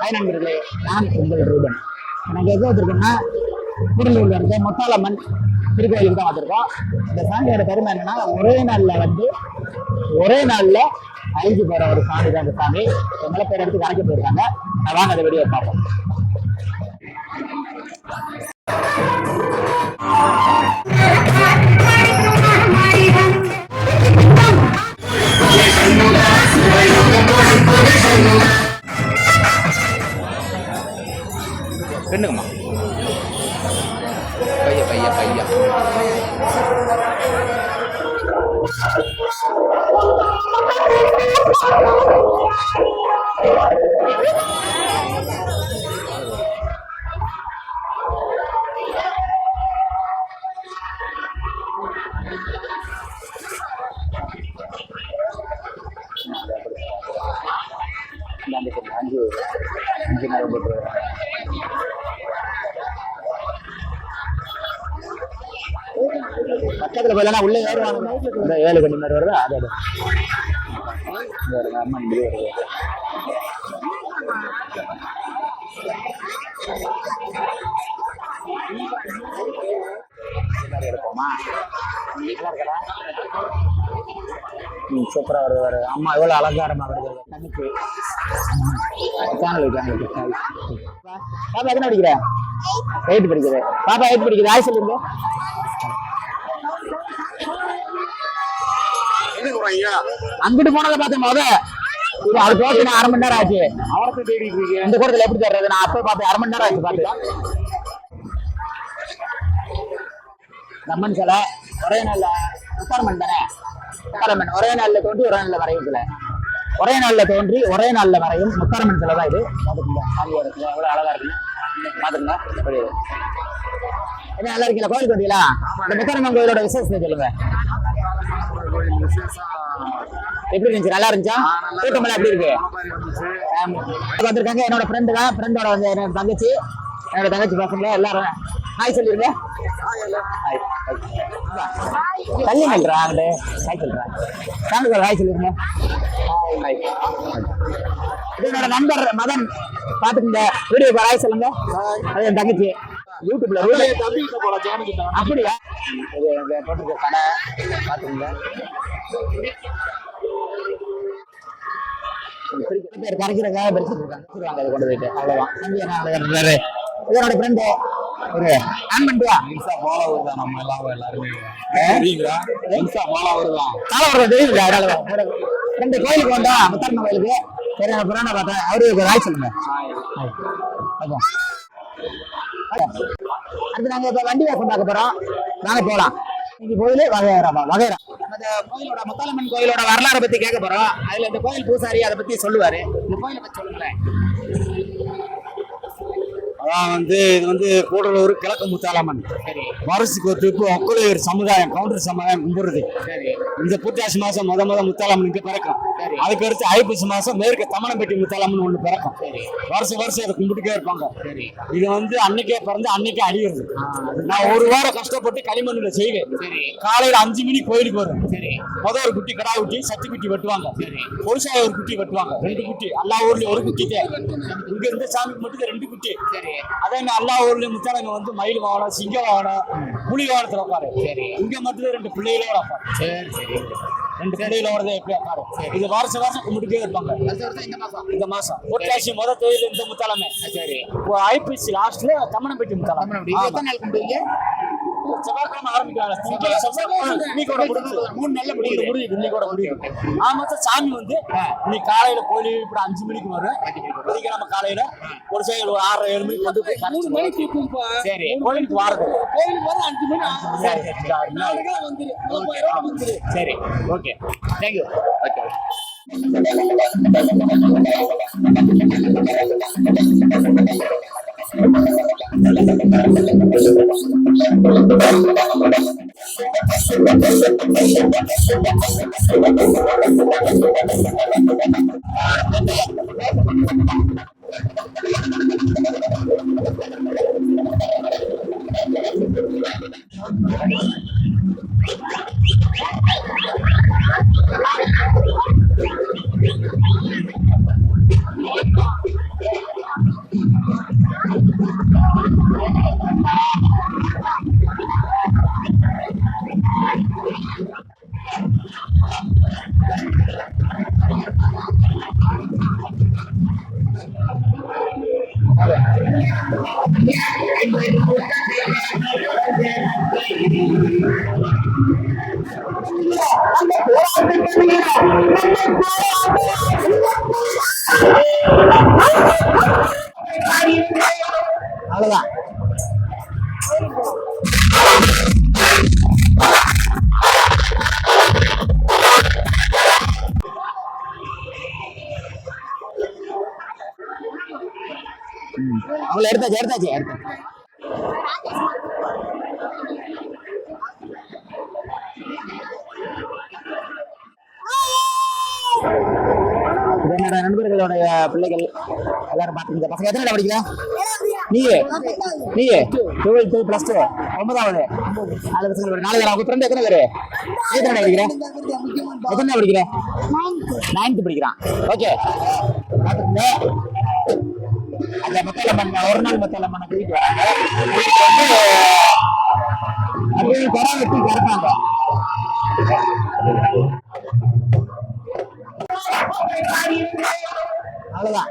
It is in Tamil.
ஹாய் நண்பர்களே, நான் உங்கள் ரூபன். எனக்கு எங்கே வச்சிருக்கேன்னா திருநெல்வேலியில் இருக்க முத்தாலம்மன் திருக்கோயிலுக்கு தான் வந்திருக்கோம். இந்த சாமியோட பெருமை என்னன்னா ஒரே நாள்ல அழிஞ்சு போற ஒரு சாமி தான் இந்த சாமி. மலை பேர் எடுத்து கணக்கு போயிருக்காங்க. நான் வாங்க அந்த வீடியோ பார்ப்போம். பெண்ணுங்கம்மா பையா பையா பையா அஞ்சு நேரம் போட்டு பக்கத்துல போயிடலாம். உள்ளே ஏறுவாங்க. இந்த 7 கண்ணி மாதிரி வருது. அது அம்மன் இப்படி வருது. எடுப்போமா? சூப்பரா வருவாரு. அம்மா எவ்வளவு அலங்காரமா வருது. கண்ணுக்கு பாப்பா எத்தனை படிக்கிற? 8 படிக்குது. பாப்பா 8 படிக்குது. ஆய் சொல்லுங்க. அங்கிட்டு போனதை பார்த்தேன். அது போட்டு 1/2 மணி நேரம் ஆச்சு. அவரத்தை தேடி இந்த கூடத்துல எப்படி தர்றது? நான் அப்ப பார்த்தேன். 1/2 மணி நேரம் ஆச்சு பார்த்தேன். அம்மன் சிலை ஒரே நாள்ல முத்தாரம்மன் தானே. முத்தாரம்மன் ஒரே நாள்ல தோன்றி ஒரே நாள்ல வரையும் சிலை. ஒரே நாள்ல தோன்றி ஒரே நாள்ல வரையும் முத்தாரம்மன் சிலை தான் இது. பாத்துக்கோங்க சாமியோட சிலை எவ்வளவு அழகா இருக்குன்னு பாத்துக்கோங்க. என்ன நல்லா இருக்கீங்களா? கோயிலுக்கு வந்தீங்களா? இந்த முத்தாரம்மன் கோயிலோட விசேஷத்தை சொல்லுங்க. எப்படி இருந்துச்சு? நல்லா இருந்துச்சா? கூட்டம் எப்படி இருக்கு? வந்திருக்காங்க. என்னோட ஃப்ரெண்டு தான். ஃப்ரெண்டோட வந்து என்னோட தங்கச்சி பசங்க எல்லாரும் ஹாய் சொல்லிருங்க. தள்ளி நல்றா அங்கிட்டு ஹாய் சொல்றேன். தாங்க ஹாய் சொல்லிருங்க. இது என்னோட நண்பர் மதன். பாத்துக்கங்க வீடியோ ஹாய் சொல்லுங்க. அது என் தங்கச்சி யூடியூப்ல அப்படியா போட்டிருக்க கடை பாத்துக்கங்க. பேர் கரைக்கிறக்காக படிச்சுருக்காங்க. அதை கொண்டு போயிட்டு அவ்வளவுதான். இதனோட ஃப்ரெண்டு ஒரு ஆன் பண்ணியா ஃபாலோவர் தான். நம்ம எல்லாருமே ஃபாலோவர் தான். தெரியுங்களா? ஃப்ரெண்டு கோயிலுக்கு வந்தா முத்தாரம்மன் கோயிலுக்கு. சரி நான் புராண பார்த்தேன். அவரு ராய் சொல்லுங்க. அடுத்து நாங்க இப்ப வண்டி வாசம் பார்க்க போறோம். நாங்க போலாம். இன்னைக்கு கோயிலு வகையறா. அந்த கோயிலோட முத்தாரம்மன் கோயிலோட வரலாறை பத்தி கேட்க போறோம். அதுல இந்த கோயில் பூசாரி அதை பத்தி சொல்லுவாரு. இந்த கோயிலை பத்தி சொல்லுங்களேன். அதான் இது கூடலூர் கிழக்கு முத்தாலம்மன். வருஷத்துக்கு ஒரு ட்ரிப்பு ஒக்கலையூர் சமுதாயம் கவுண்டர் சமுதாயம் கும்பிடுறது. இந்த புத்தாசி மாசம் முத முத்தாலம்மன் இங்க பிறக்கும். அதுக்கு அடுத்து ஐப்பசி மாசம் மேற்கு தமணம்பட்டி முத்தாலம்மன் ஒண்ணு பிறக்கும். வருஷம் அதை கும்பிட்டுட்டே இருப்பாங்க. இது அன்னைக்கே பிறந்து அன்னைக்கே அழியிறது. நான் ஒரு வாரம் கஷ்டப்பட்டு களிமண்ணுல செய்வேன். காலையில 5 மணிக்கு கோயிலுக்கு வரும். ஒரு குட்டி கடா குட்டி சத்து குட்டி வெட்டுவாங்க. பொருசாய ஒரு குட்டி வெட்டுவாங்க. 2 குட்டி. எல்லா ஊர்லயும் ஒரு குட்டி. இங்க இருந்த சாமிக்கு மட்டும் 2 குட்டி. அதே எல்லா ஊர்லயும் முத்தாலம்மன் மயில் வாகனம், சிங்க வாகனம், புலி வாகனத்துல உட்காரு. இங்க மட்டும் 2 பிள்ளைகளோட உட்காரு. 2 பிள்ளைகளோட எப்படி உட்காரு. இது வருஷம் கும்பிட்டுட்டே இருப்பாங்க. இந்த மாசம் பொட்டாசி முத தொழில் இந்த முத்தாலமே. ஐபிசி லாஸ்ட்ல தமணம்பட்டி முத்தாலம்மன். எத்தனை நாள் கும்பிடுவீங்க? செவ்வாய்க்கிழமை ஆரம்பிக்கிறாங்க. 3 நாள்ல முடியுது. சாமி நீ காலையில கோயில் இப்படி 5 மணிக்கு வரும். வெள்ளிக்கிழமை காலையில ஒரு சைடு 6-7 மணிக்கு வந்து 3 மணிக்கு சரி கோயிலுக்கு வாரது. கோயிலுக்கு வர 5 மணி. சரி ஓகே தேங்க்யூ. ஓகே அவ்வளவுதான். அவங்கள எடுத்தாச்சு எடுத்தாச்சு எடுத்தாச்சு. இது என்னோட நண்பர்களுடைய பிள்ளைகள் எல்லாரும் பாத்துங்க. பசங்க எத்தனை படிக்கிறா? நீயே 12th +2 9வது. 4 பசங்க. 4 பேர். அவங்க ஃப்ரெண்ட் எத்தனை பேரு? எத்தனை படிக்கிற? எத்தனை படிக்கிற? 9th படிக்கிறான். ஓகே, பாத்துங்க. அந்த முத்தாலம்மன் ஒரு நாள் முத்தாலம்மனை கூட்டிட்டு வராங்க. அப்படியே குடம் வெட்டி கறப்பாங்க. அவ்வளவுதான்.